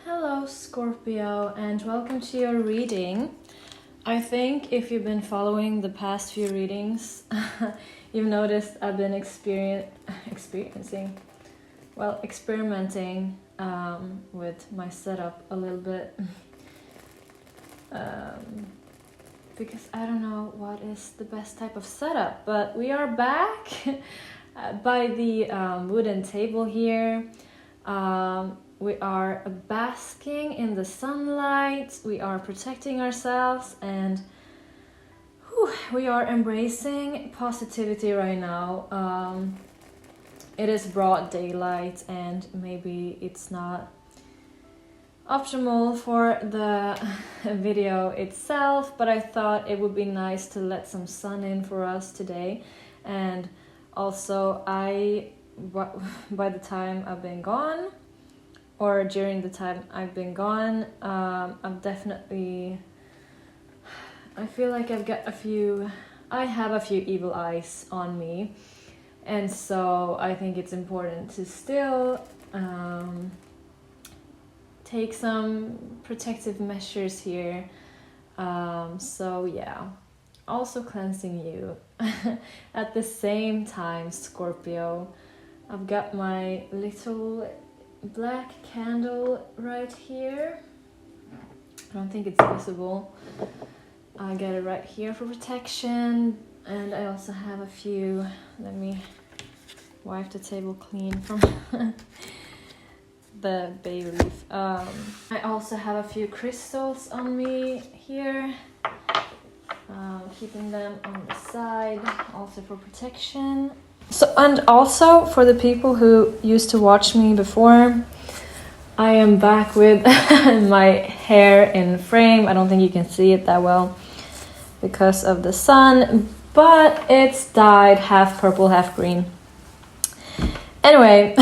Hello Scorpio, and welcome to your reading. I think if you've been following the past few readings, you've noticed I've been experimenting with my setup a little bit. Because I don't know what is the best type of setup, but we are back by the wooden table here. We are basking in the sunlight, we are protecting ourselves, and we are embracing positivity right now. It is broad daylight and maybe it's not optimal for the video itself, but I thought it would be nice to let some sun in for us today. And also by the time I've been gone, or during the time I've been gone, I feel like I have a few evil eyes on me, and so I think it's important to still take some protective measures here. So yeah, also cleansing you at the same time, Scorpio. I've got my little black candle right here. I don't think it's visible. I got it right here for protection, and I also have a few. Let me wipe the table clean from the bay leaf. I also have a few crystals on me here, keeping them on the side, also for protection. So, and also for the people who used to watch me before, I am back with my hair in frame. I don't think you can see it that well because of the sun, but it's dyed half purple, half green. Anyway,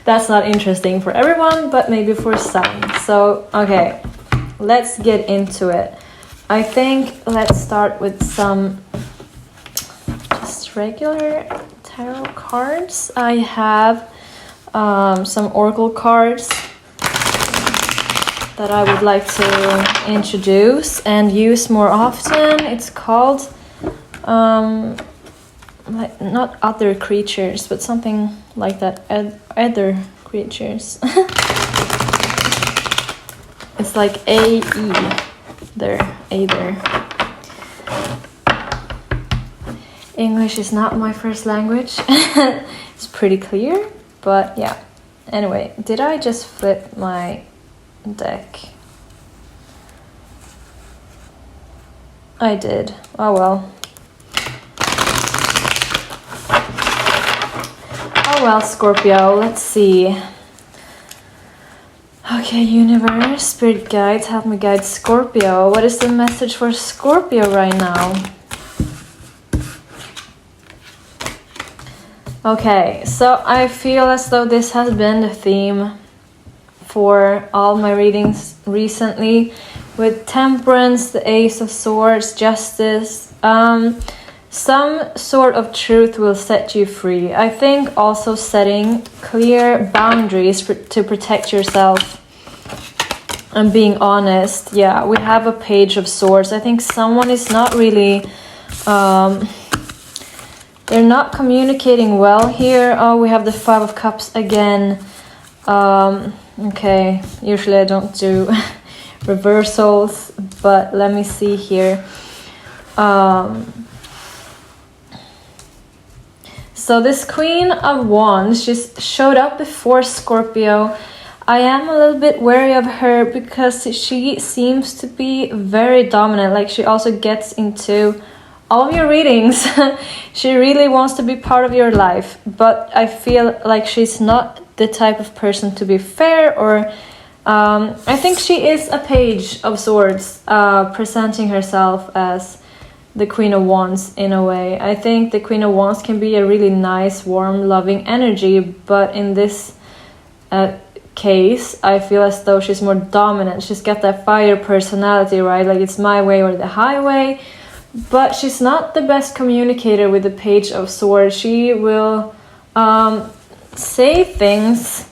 that's not interesting for everyone, but maybe for some. So, okay, let's get into it. I think let's start with some regular tarot cards. I have some oracle cards that I would like to introduce and use more often. It's called like not other creatures, but something like that. Other creatures. It's like A-E. There. English is not my first language. It's pretty clear, but yeah. Anyway, did I just flip my deck? I did. Oh well. Oh well, Scorpio. Let's see. Okay, universe, spirit guides, help me guide Scorpio. What is the message for Scorpio right now? Okay, so I feel as though this has been the theme for all my readings recently, with Temperance, the Ace of Swords, Justice. Some sort of truth will set you free. I think also setting clear boundaries to protect yourself and being honest. Yeah, we have a Page of Swords. I think someone is not really... they're not communicating well here. Oh, we have the Five of Cups again. Okay, usually I don't do reversals, but let me see here. So this Queen of Wands just showed up before Scorpio. I am a little bit wary of her because she seems to be very dominant. Like, she also gets into all of your readings. She really wants to be part of your life, but I feel like she's not the type of person to be fair, or I think she is a Page of Swords, presenting herself as the Queen of Wands in a way. I think the Queen of Wands can be a really nice, warm, loving energy, but in this case, I feel as though she's more dominant. She's got that fire personality, right? Like, it's my way or the highway. But she's not the best communicator with the Page of Swords. She will say things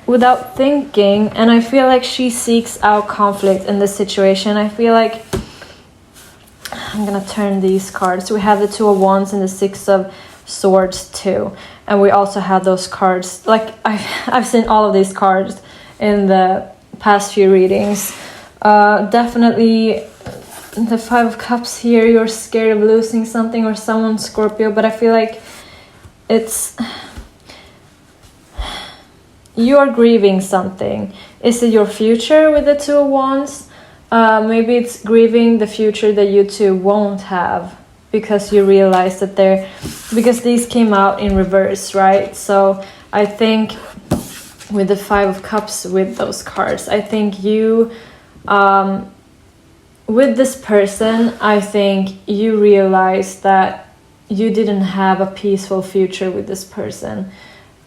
without thinking, and I feel like she seeks out conflict in this situation. I feel like I'm gonna turn these cards. We have the Two of Wands and the Six of Swords too, and we also have those cards. Like I've seen all of these cards in the past few readings. Definitely the Five of Cups here. You're scared of losing something or someone, Scorpio, but I feel like it's you're grieving something. Is it your future with the Two of Wands? Maybe it's grieving the future that you two won't have, because you realize that because these came out in reverse, right? So I think with the Five of Cups, with those cards, I think you, with this person, I think you realize that you didn't have a peaceful future with this person.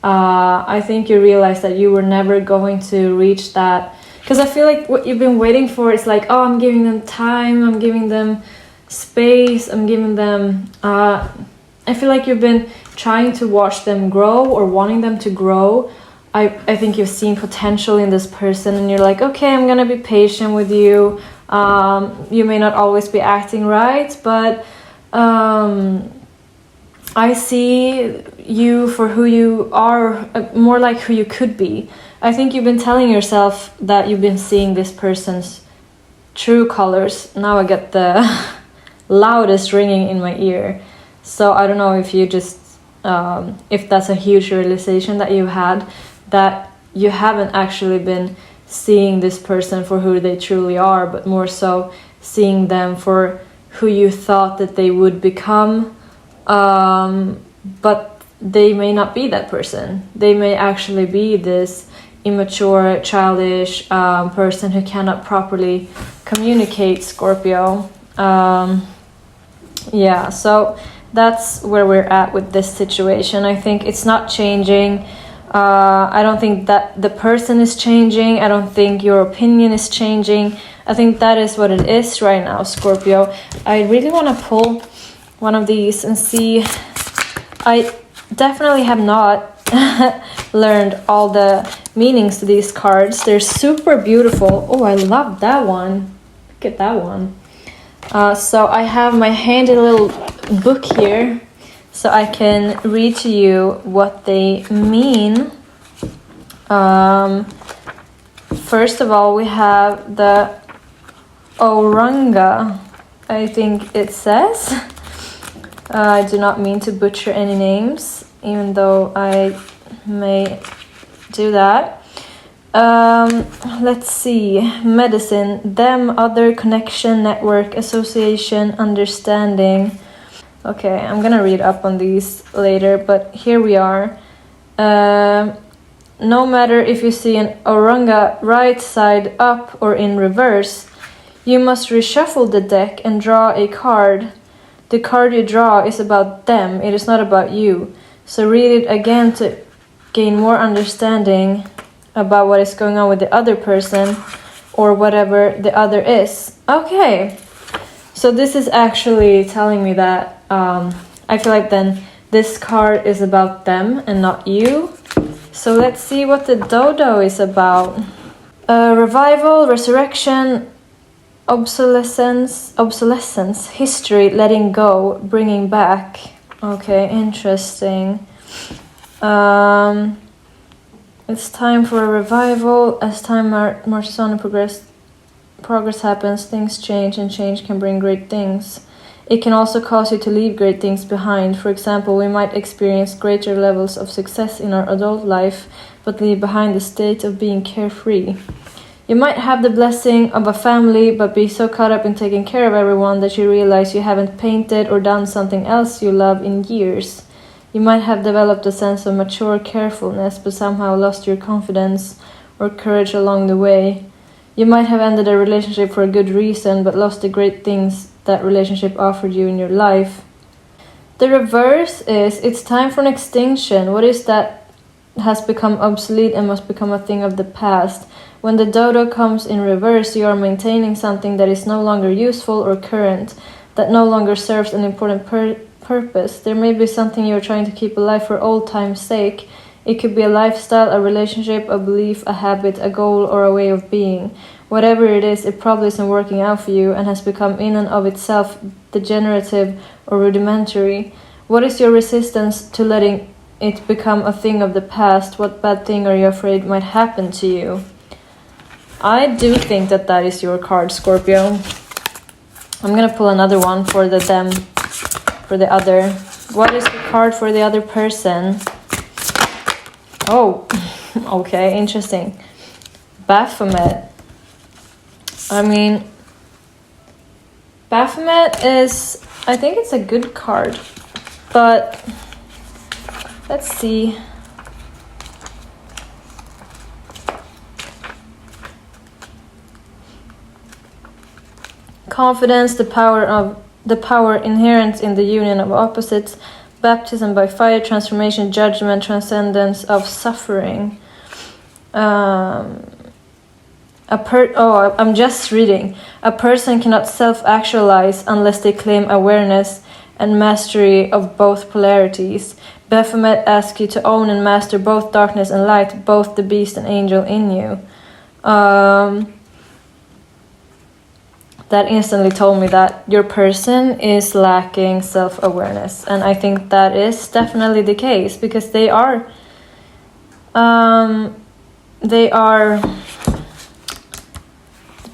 I think you realize that you were never going to reach that, because I feel like what you've been waiting for is like, oh, I'm giving them time, I'm giving them space, I'm giving them I feel like you've been trying to watch them grow or wanting them to grow. I think you've seen potential in this person, and you're like, okay, I'm gonna be patient with you. You may not always be acting right, but I see you for who you are, more like who you could be. I think you've been telling yourself that you've been seeing this person's true colors. Now I get the loudest ringing in my ear. So I don't know if you just, if that's a huge realization that you had, that you haven't actually been seeing this person for who they truly are, but more so seeing them for who you thought that they would become. But they may not be that person. They may actually be this immature, childish person who cannot properly communicate, Scorpio. Yeah, so that's where we're at with this situation. I think it's not changing. I don't think that the person is changing. I don't think your opinion is changing. I think that is what it is right now, Scorpio. I really want to pull one of these and see. I definitely have not learned all the meanings to these cards. They're super beautiful. Oh, I love that one. Look at that one. So I have my handy little book here, so I can read to you what they mean. First of all, we have the Oranga, I think it says. I do not mean to butcher any names, even though I may do that. Let's see. Medicine, them, other, connection, network, association, understanding. Okay, I'm gonna read up on these later, but here we are. No matter if you see an Oranga right side up or in reverse, you must reshuffle the deck and draw a card. The card you draw is about them, it is not about you. So read it again to gain more understanding about what is going on with the other person or whatever the other is. Okay, so this is actually telling me that I feel like then this card is about them and not you. So let's see what the dodo is about. Revival, resurrection, obsolescence, history, letting go, bringing back. Okay, interesting. It's time for a revival. As time marches on and progress happens, things change, and change can bring great things. It can also cause you to leave great things behind. For example, we might experience greater levels of success in our adult life, but leave behind the state of being carefree. You might have the blessing of a family, but be so caught up in taking care of everyone that you realize you haven't painted or done something else you love in years. You might have developed a sense of mature carefulness, but somehow lost your confidence or courage along the way. You might have ended a relationship for a good reason, but lost the great things that relationship offered you in your life. The reverse is, it's time for an extinction. What is that has become obsolete and must become a thing of the past. When the dodo comes in reverse, you are maintaining something that is no longer useful or current, that no longer serves an important purpose. There may be something you are trying to keep alive for old time's sake. It could be a lifestyle, a relationship, a belief, a habit, a goal, or a way of being. Whatever it is, it probably isn't working out for you and has become in and of itself degenerative or rudimentary. What is your resistance to letting it become a thing of the past? What bad thing are you afraid might happen to you? I do think that that is your card, Scorpio. I'm gonna pull another one for the other. What is the card for the other person? Oh, okay, interesting. Baphomet. I mean, Baphomet is, I think it's a good card, but let's see. Confidence, the power inherent in the union of opposites, baptism by fire, transformation, judgment, transcendence of suffering. I'm just reading. A person cannot self-actualize unless they claim awareness and mastery of both polarities. Baphomet asks you to own and master both darkness and light, both the beast and angel in you. That instantly told me that your person is lacking self-awareness, and I think that is definitely the case, because they are the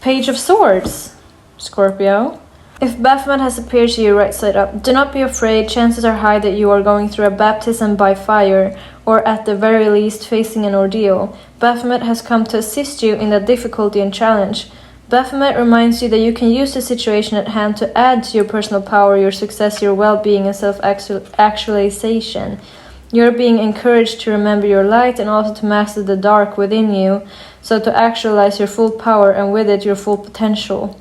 Page of Swords, Scorpio. If Baphomet has appeared to you right side up, do not be afraid. Chances are high that you are going through a baptism by fire, or at the very least facing an ordeal. Baphomet has come to assist you in that difficulty and challenge. Baphomet reminds you that you can use the situation at hand to add to your personal power, your success, your well-being, and self-actualization. You're being encouraged to remember your light and also to master the dark within you, so to actualize your full power and with it your full potential.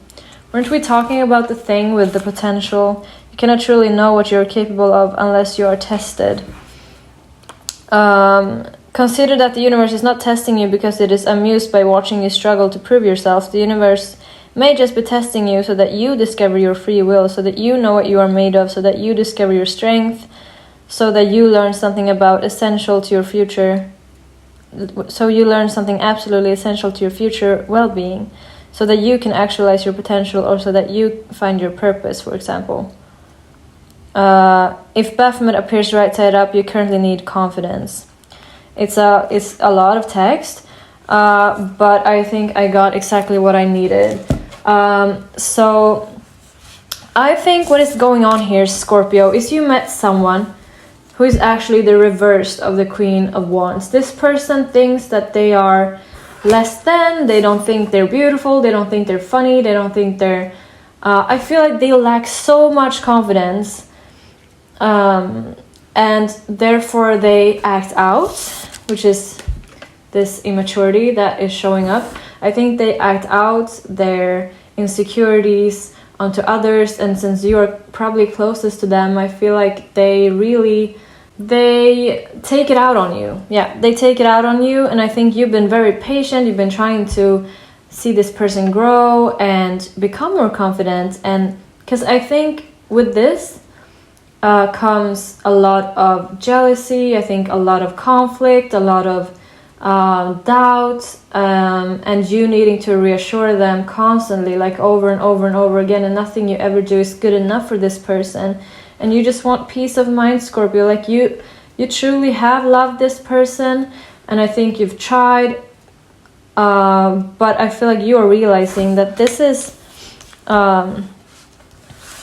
Weren't we talking about the thing with the potential? You cannot truly know what you're capable of unless you are tested. Consider that the universe is not testing you because it is amused by watching you struggle to prove yourself. The universe may just be testing you so that you discover your free will, so that you know what you are made of, so that you discover your strength, so that you learn something about essential to your future. So you learn something absolutely essential to your future well-being, so that you can actualize your potential, or so that you find your purpose, for example. If Baphomet appears right side up, you currently need confidence. It's a lot of text, but I think I got exactly what I needed. So I think what is going on here, Scorpio, is you met someone who is actually the reverse of the Queen of Wands. This person thinks that they are less than, they don't think they're beautiful, they don't think they're funny, they don't think they're... I feel like they lack so much confidence, and therefore they act out, which is this immaturity that is showing up. I think they act out their insecurities onto others, and since you are probably closest to them, I feel like they take it out on you. Yeah, they take it out on you, and I think you've been very patient. You've been trying to see this person grow and become more confident, and because I think with this comes a lot of jealousy, I think a lot of conflict, a lot of doubt, and you needing to reassure them constantly, like over and over and over again, and nothing you ever do is good enough for this person, and you just want peace of mind, Scorpio. Like you truly have loved this person, and I think you've tried, but I feel like you are realizing that this is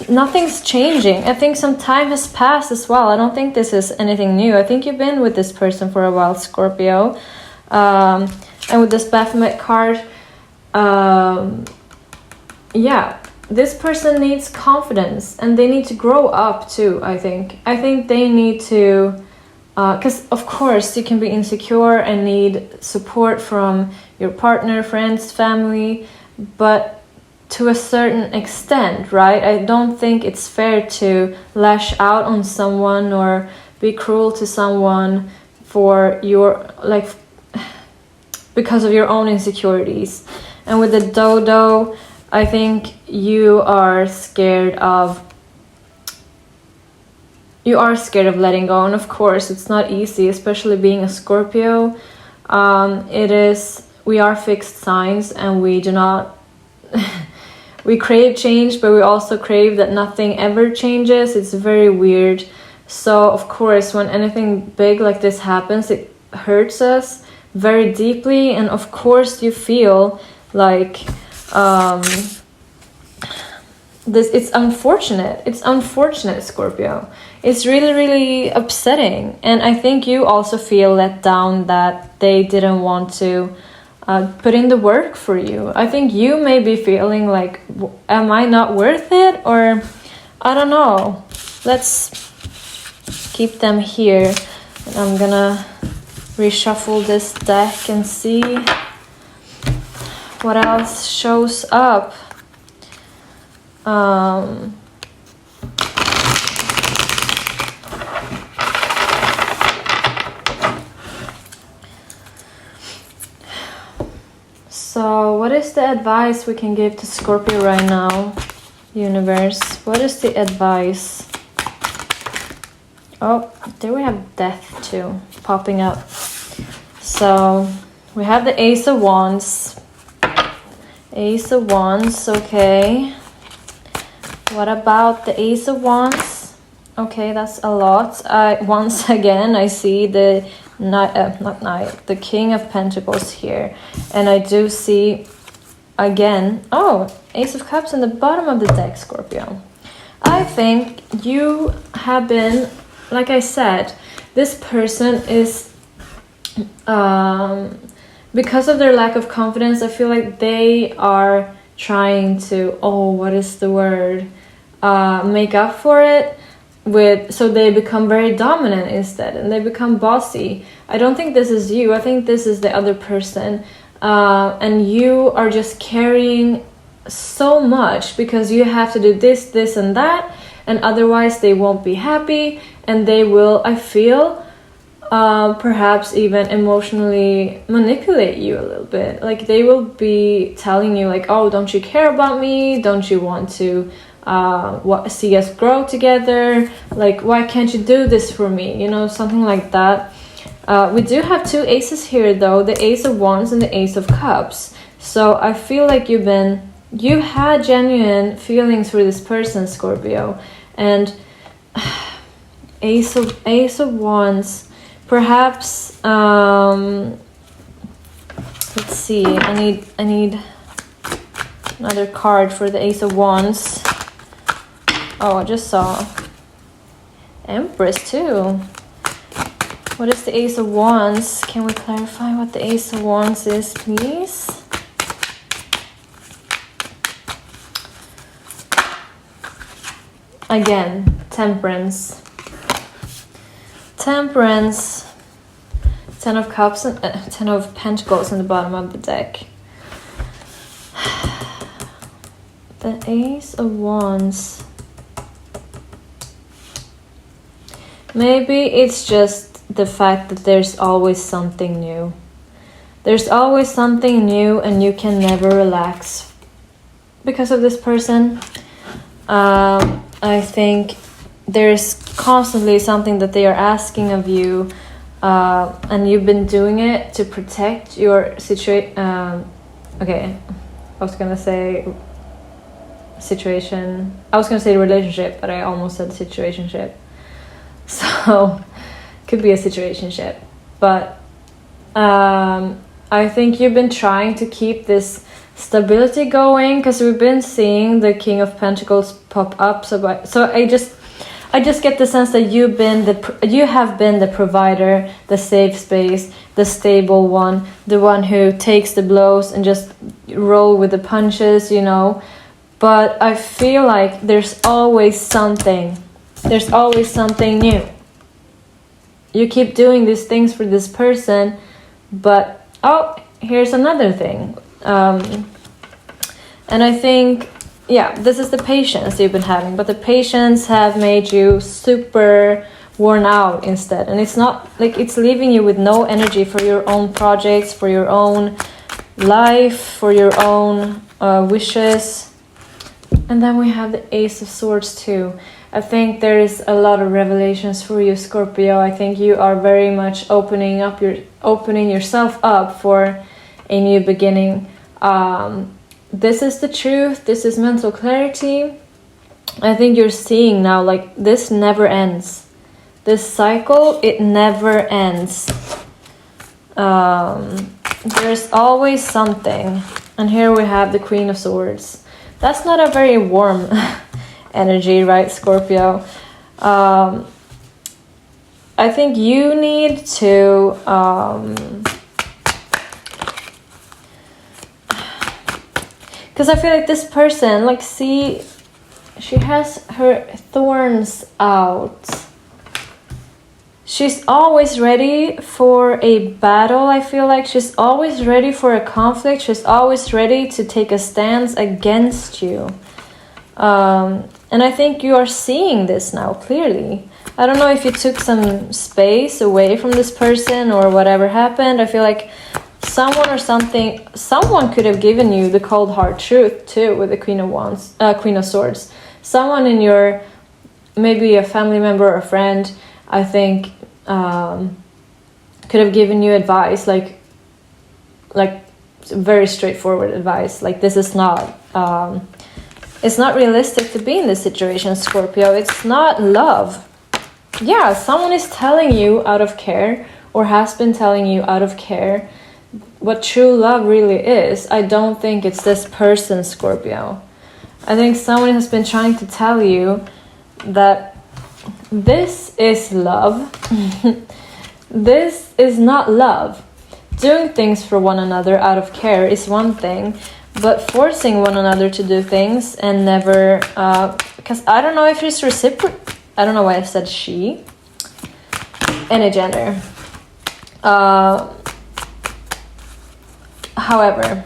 nothing's changing. I think some time has passed as well. I don't think this is anything new. I think you've been with this person for a while, Scorpio. And with this Baphomet card, yeah, this person needs confidence, and they need to grow up too, I think. I think they need to, because of course you can be insecure and need support from your partner, friends, family, but to a certain extent, right? I don't think it's fair to lash out on someone or be cruel to someone for your, like, because of your own insecurities. And with the dodo, I think you are scared of you are scared of letting go, and of course it's not easy, especially being a Scorpio. We are fixed signs, and we do not we crave change, but we also crave that nothing ever changes. It's very weird. So of course when anything big like this happens, it hurts us very deeply, and of course you feel like it's unfortunate, Scorpio. It's really, really upsetting, and I think you also feel let down that they didn't want to put in the work for you. I think you may be feeling like, am I not worth it? Or I don't know. Let's keep them here. And I'm gonna reshuffle this deck and see what else shows up. So what is the advice we can give to Scorpio right now, universe? What is the advice? Oh, there we have death too, popping up. So we have the Ace of Wands. Ace of Wands, okay. What about the Ace of Wands? Okay, that's a lot. Once again, I see the the King of Pentacles here, and I do see again, oh, Ace of Cups in the bottom of the deck, Scorpio. I think you have been, like I said, this person is because of their lack of confidence, I feel like they are trying to, oh, what is the word, make up for it so they become very dominant instead, and they become bossy. I don't think this is you. I think this is the other person, and you are just carrying so much because you have to do this and that, and otherwise they won't be happy, and they will, I feel, perhaps even emotionally manipulate you a little bit. Like they will be telling you like, oh, don't you care about me? Don't you want to see us grow together? Like, why can't you do this for me? You know, something like that. We do have two aces here though, the Ace of Wands and the Ace of Cups. So I feel like you had genuine feelings for this person, Scorpio. And Ace of Wands, perhaps let's see, I need another card for the Ace of Wands. Oh, I just saw Empress too. What is the Ace of Wands? Can we clarify what the Ace of Wands is, please? Again, Temperance. Temperance. 10 of Cups and 10 of Pentacles in the bottom of the deck. The Ace of Wands. Maybe it's just the fact that there's always something new. There's always something new, and you can never relax because of this person. I think there's constantly something that they are asking of you, and you've been doing it to protect your situation. Okay, I was gonna say situation. I was gonna say relationship, but I almost said situationship. So could be a situationship, but I think you've been trying to keep this stability going because we've been seeing the King of Pentacles pop up. So I just get the sense that you have been the provider, the safe space, the stable one, the one who takes the blows and just roll with the punches, you know. But I feel like there's always something new. You keep doing these things for this person, but oh, here's another thing. And I think, yeah, this is the patience you've been having, but the patience have made you super worn out instead. And it's not like it's leaving you with no energy for your own projects, for your own life, for your own wishes. And then we have the Ace of Swords too. I think there is a lot of revelations for you, Scorpio. I think you are very much opening yourself up for a new beginning. This is the truth. This is mental clarity. I think you're seeing now, like, this never ends. This cycle, it never ends. There's always something. And here we have the Queen of Swords. That's not a very warm energy, right, Scorpio? I think you need to because I feel like this person, like, see, she has her thorns out. She's always ready for a battle, I feel like. She's always ready for a conflict. She's always ready to take a stance against you. And I think you are seeing this now, clearly. I don't know if you took some space away from this person or whatever happened. I feel like someone or something, someone could have given you the cold hard truth too with the Queen of Swords. Someone in your, maybe a family member or a friend, I think, could have given you advice, like very straightforward advice. Like, this is not, it's not realistic to be in this situation, Scorpio. It's not love. Yeah, someone is telling you out of care, or has been telling you out of care, what true love really is. I don't think it's this person, Scorpio. I think someone has been trying to tell you that this is love. This is not love. Doing things for one another out of care is one thing, but forcing one another to do things and never, because I don't know if it's reciprocal. I don't know why I said she. Any gender. However,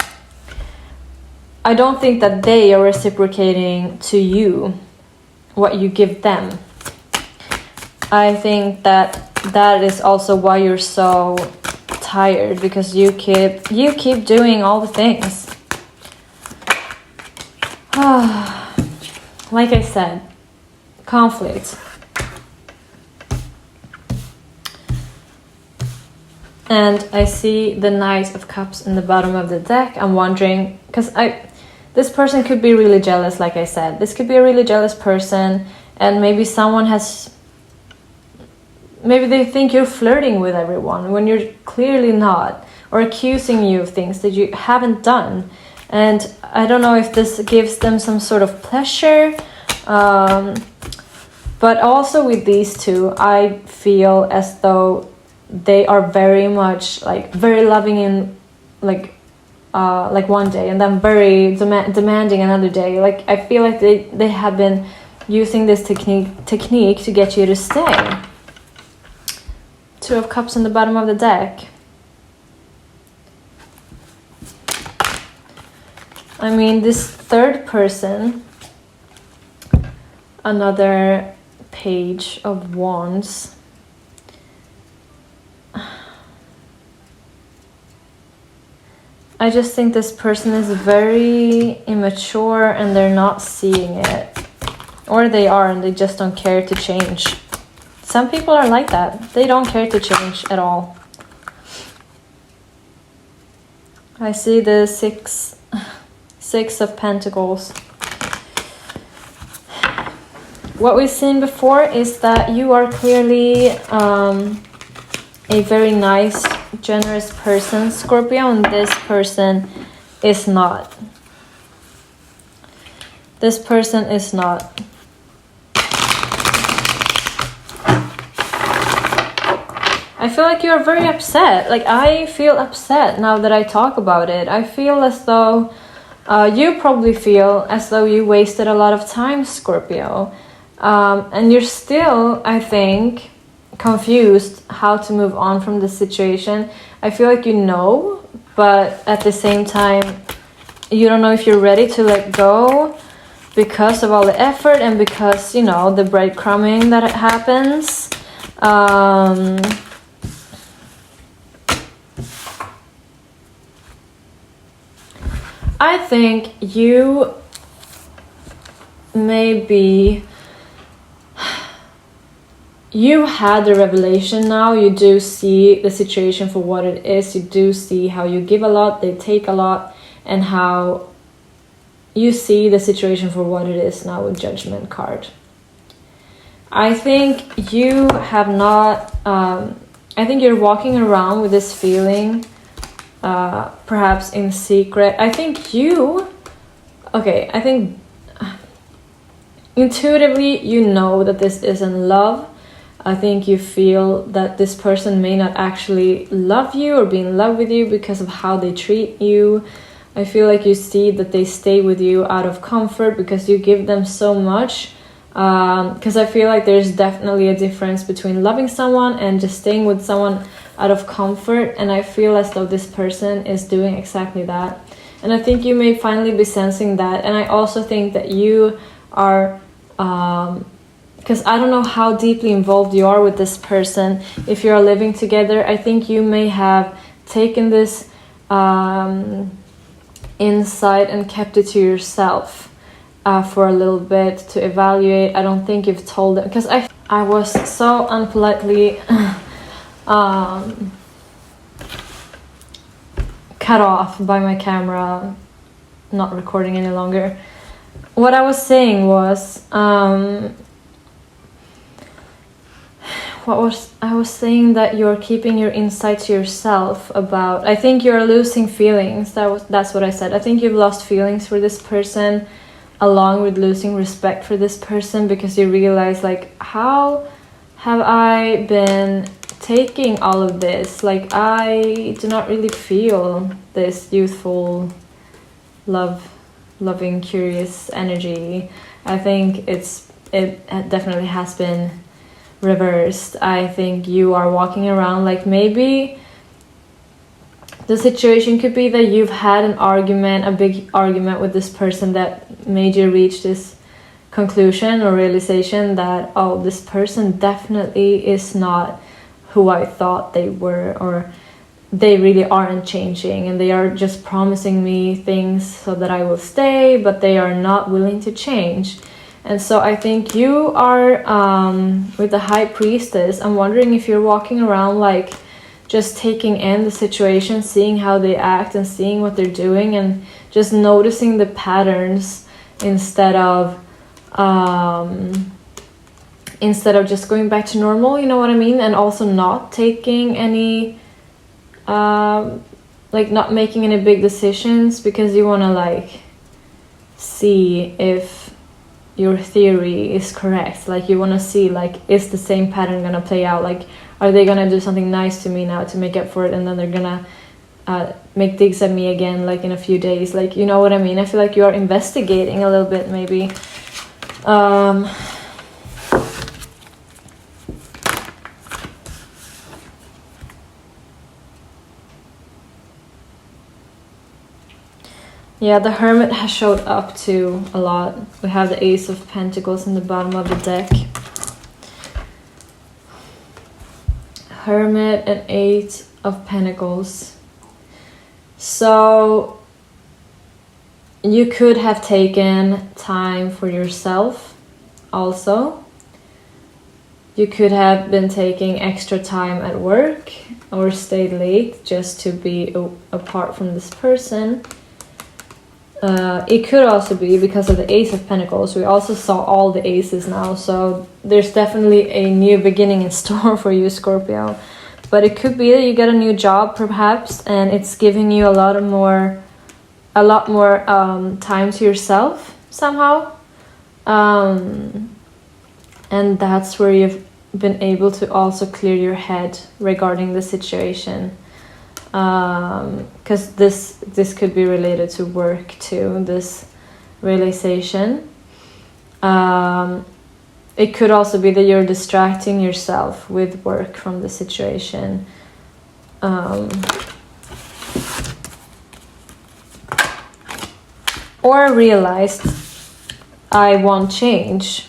I don't think that they are reciprocating to you what you give them. I think that that is also why you're so tired, because you keep doing all the things. Like I said, conflict. And I see the Knight of Cups in the bottom of the deck. I'm wondering, because this person could be really jealous, like I said. This could be a really jealous person, and maybe someone has, maybe they think you're flirting with everyone when you're clearly not, or accusing you of things that you haven't done. And I don't know if this gives them some sort of pleasure, but also with these two, I feel as though they are very much, like, very loving in, like one day, and then very demanding another day. Like, I feel like they have been using this technique to get you to stay. Two of Cups in the bottom of the deck. I mean, this third person, another Page of Wands. I just think this person is very immature and they're not seeing it. Or they are and they just don't care to change. Some people are like that. They don't care to change at all. I see the Six of Pentacles. What we've seen before is that you are clearly a very nice, generous person, Scorpio, and this person is not. This person is not. I feel like you're very upset. Like, I feel upset now that I talk about it. I feel as though you probably feel as though you wasted a lot of time, Scorpio. And you're still, I think, confused how to move on from the situation. I feel like you know, but at the same time, you don't know if you're ready to let go because of all the effort and because, you know, the breadcrumbing that happens. I think you maybe you had the revelation now. You do see the situation for what it is. You do see how you give a lot, they take a lot, and how you see the situation for what it is now with Judgment card. I think you have not... I think you're walking around with this feeling, perhaps in secret. I think you... Okay, I think intuitively you know that this isn't love. I think you feel that this person may not actually love you or be in love with you because of how they treat you. I feel like you see that they stay with you out of comfort because you give them so much. Because I feel like there's definitely a difference between loving someone and just staying with someone out of comfort. And I feel as though this person is doing exactly that. And I think you may finally be sensing that. And I also think that you are... because I don't know how deeply involved you are with this person. If you're living together, I think you may have taken this insight and kept it to yourself for a little bit to evaluate. I don't think you've told them, because I was so unpolitely cut off by my camera, not recording any longer. What I was saying was... I was saying that you're keeping your insight to yourself about... I think you're losing feelings. That's what I said. I think you've lost feelings for this person, along with losing respect for this person, because you realize, like, how have I been taking all of this? Like, I do not really feel this youthful, loving, curious energy. I think it definitely has been reversed. I think you are walking around like maybe the situation could be that you've had an argument, a big argument with this person that made you reach this conclusion or realization that, oh, this person definitely is not who I thought they were, or they really aren't changing, and they are just promising me things so that I will stay, but they are not willing to change. And so I think you are with the High Priestess. I'm wondering if you're walking around like just taking in the situation, seeing how they act and seeing what they're doing, and just noticing the patterns instead of just going back to normal, you know what I mean? And also not taking any like not making any big decisions, because you want to like see if your theory is correct. Like you want to see, like, is the same pattern gonna play out? Like, are they gonna do something nice to me now to make up for it, and then they're gonna make digs at me again, like in a few days? Like, you know what I mean? I feel like you are investigating a little bit, maybe. Yeah, the Hermit has showed up too a lot. We have the Ace of Pentacles in the bottom of the deck. Hermit and Eight of Pentacles. So you could have taken time for yourself also. You could have been taking extra time at work or stayed late just to be apart from this person. It could also be because of the Ace of Pentacles. We also saw all the aces now, so there's definitely a new beginning in store for you, Scorpio. But it could be that you get a new job, perhaps, and it's giving you a lot more time to yourself somehow. And that's where you've been able to also clear your head regarding the situation. Because this could be related to work too, this realization. It could also be that you're distracting yourself with work from the situation. Or realized, I want change.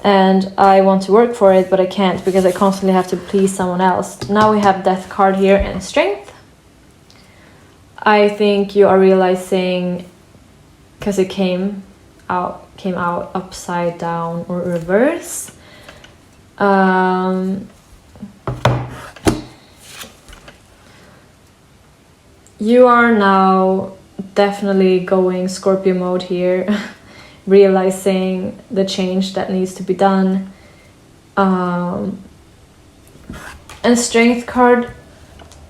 And I want to work for it, but I can't because I constantly have to please someone else. Now we have Death card here and Strength. I think you are realizing, because it came came out upside down or reverse. You are now definitely going Scorpio mode here, realizing the change that needs to be done. And Strength card,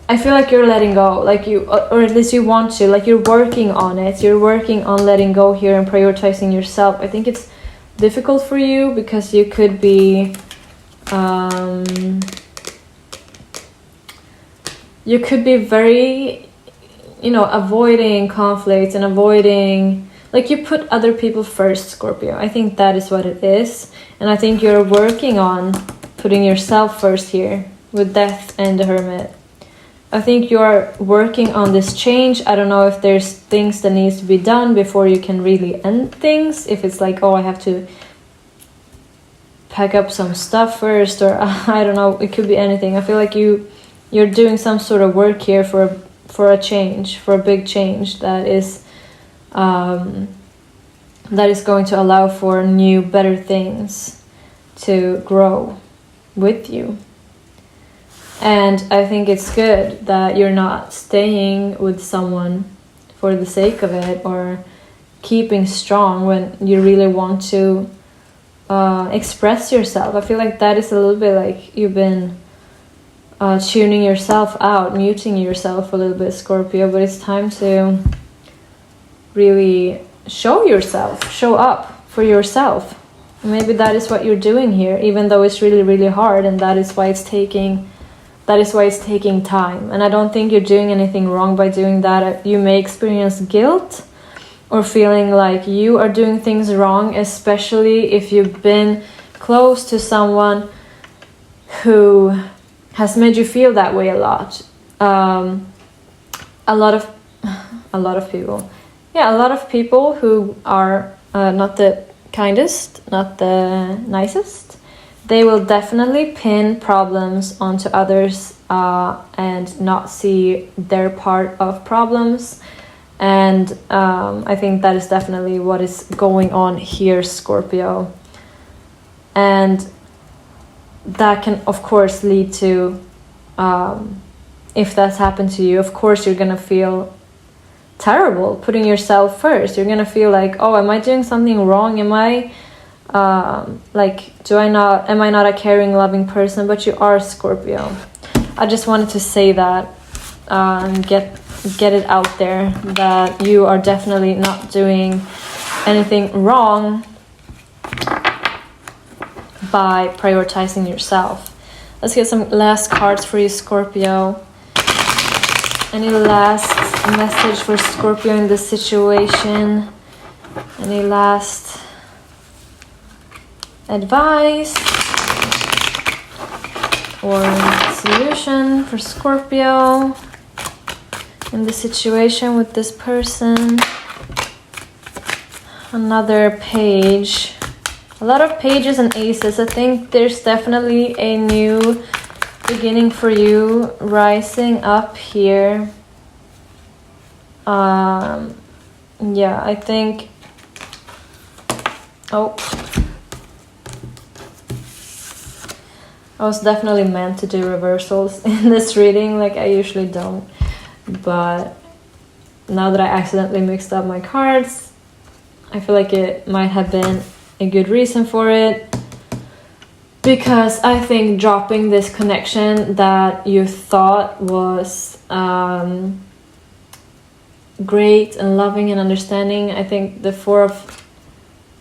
I feel like you're letting go, like you, or at least you want to, like you're working on it. You're working on letting go here and prioritizing yourself. I think it's difficult for you because you could be, very, avoiding conflicts and avoiding, like you put other people first, Scorpio. I think that is what it is. And I think you're working on putting yourself first here with Death and the Hermit. I think you're working on this change. I don't know if there's things that needs to be done before you can really end things. If it's like, oh, I have to pack up some stuff first, or I don't know, it could be anything. I feel like you're doing some sort of work here for a change, for a big change that is going to allow for new, better things to grow with you. And I think it's good that you're not staying with someone for the sake of it, or keeping strong when you really want to express yourself. I feel like that is a little bit like you've been tuning yourself out, muting yourself a little bit, Scorpio, but it's time to really show yourself, show up for yourself. Maybe that is what you're doing here, even though it's really, really hard, and that is why it's taking time. And I don't think you're doing anything wrong by doing that. You may experience guilt or feeling like you are doing things wrong, especially if you've been close to someone who has made you feel that way a lot. A lot of people who are not the kindest, not the nicest, they will definitely pin problems onto others and not see their part of problems. And I think that is definitely what is going on here, Scorpio. And that can, of course, lead to, if that's happened to you, of course, you're going to feel terrible putting yourself first. You're going to feel like, oh, am I doing something wrong? Am I am I not a caring, loving person? But you are, Scorpio. I just wanted to say that and get it out there, that you are definitely not doing anything wrong by prioritizing yourself. Let's get some last cards for you, Scorpio. Any last message for Scorpio in this situation? Any last advice or solution for Scorpio in the situation with this person? Another page. A lot of pages and aces. I think there's definitely a new beginning for you rising up here. Yeah, I think... Oh. I was definitely meant to do reversals in this reading, like I usually don't. But now that I accidentally mixed up my cards, I feel like it might have been a good reason for it. Because I think dropping this connection that you thought was great and loving and understanding, I think the Four of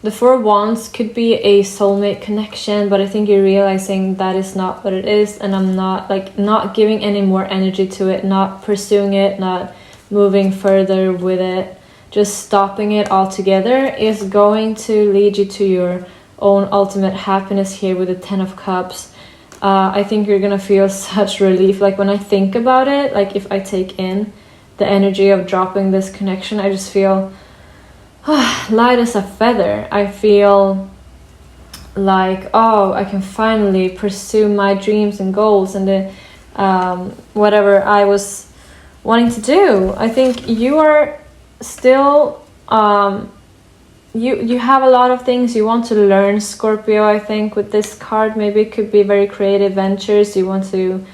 Wands could be a soulmate connection, but I think you're realizing that is not what it is, and I'm not giving any more energy to it, not pursuing it, not moving further with it. Just stopping it altogether is going to lead you to your own ultimate happiness here with the Ten of Cups. I think you're gonna feel such relief. Like when I think about it, like if I take in the energy of dropping this connection, I just feel light as a feather. I feel like, oh, I can finally pursue my dreams and goals and the whatever I was wanting to do. I think you are still you have a lot of things you want to learn, Scorpio. I think with this card, maybe it could be very creative ventures. You want to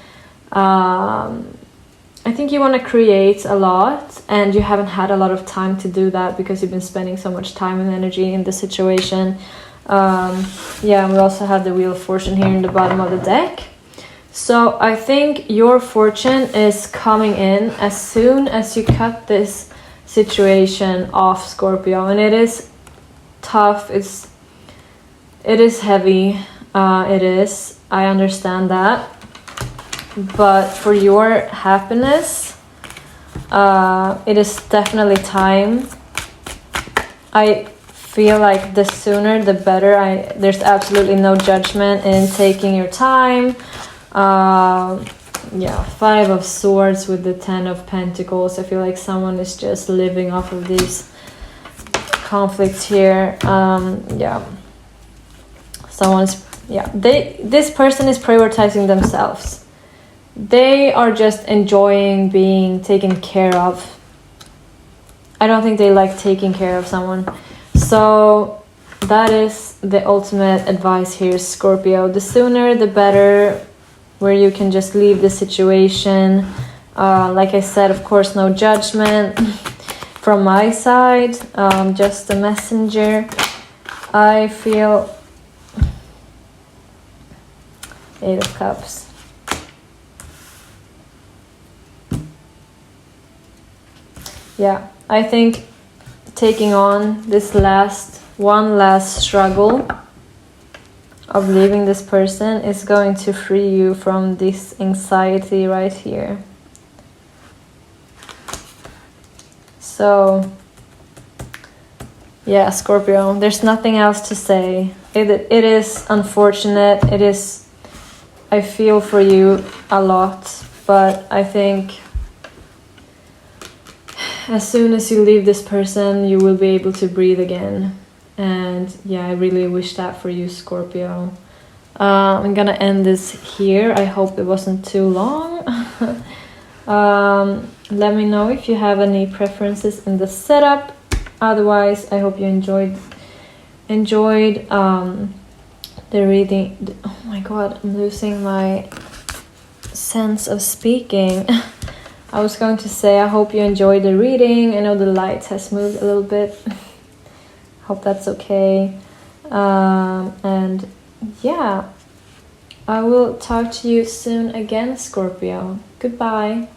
I think you want to create a lot, and you haven't had a lot of time to do that because you've been spending so much time and energy in the situation. Yeah, we also have the Wheel of Fortune here in the bottom of the deck. So I think your fortune is coming in as soon as you cut this situation off, Scorpio. And it is tough, it is heavy, it is, I understand that. But for your happiness, it is definitely time. I feel like the sooner the better. There's absolutely no judgment in taking your time. Yeah, 5 of Swords with the 10 of Pentacles. I feel like someone is just living off of these conflicts here. Yeah, this person is prioritizing themselves. They are just enjoying being taken care of. I don't think they like taking care of someone. So that is the ultimate advice here, Scorpio. The sooner the better, where you can just leave the situation. Like I said, of course, no judgment from my side. Just a messenger. I feel 8 of Cups. Yeah, I think taking on this one last struggle of leaving this person is going to free you from this anxiety right here. So, yeah, Scorpio, there's nothing else to say. It is unfortunate. It is, I feel for you a lot, but I think as soon as you leave this person, you will be able to breathe again. And yeah, I really wish that for you, Scorpio. I'm gonna end this here. I hope it wasn't too long. Let me know if you have any preferences in the setup. Otherwise, I hope you enjoyed the reading. Oh my god, I'm losing my sense of speaking. I was going to say, I hope you enjoyed the reading. I know the light has moved a little bit. Hope that's okay. And yeah, I will talk to you soon again, Scorpio. Goodbye.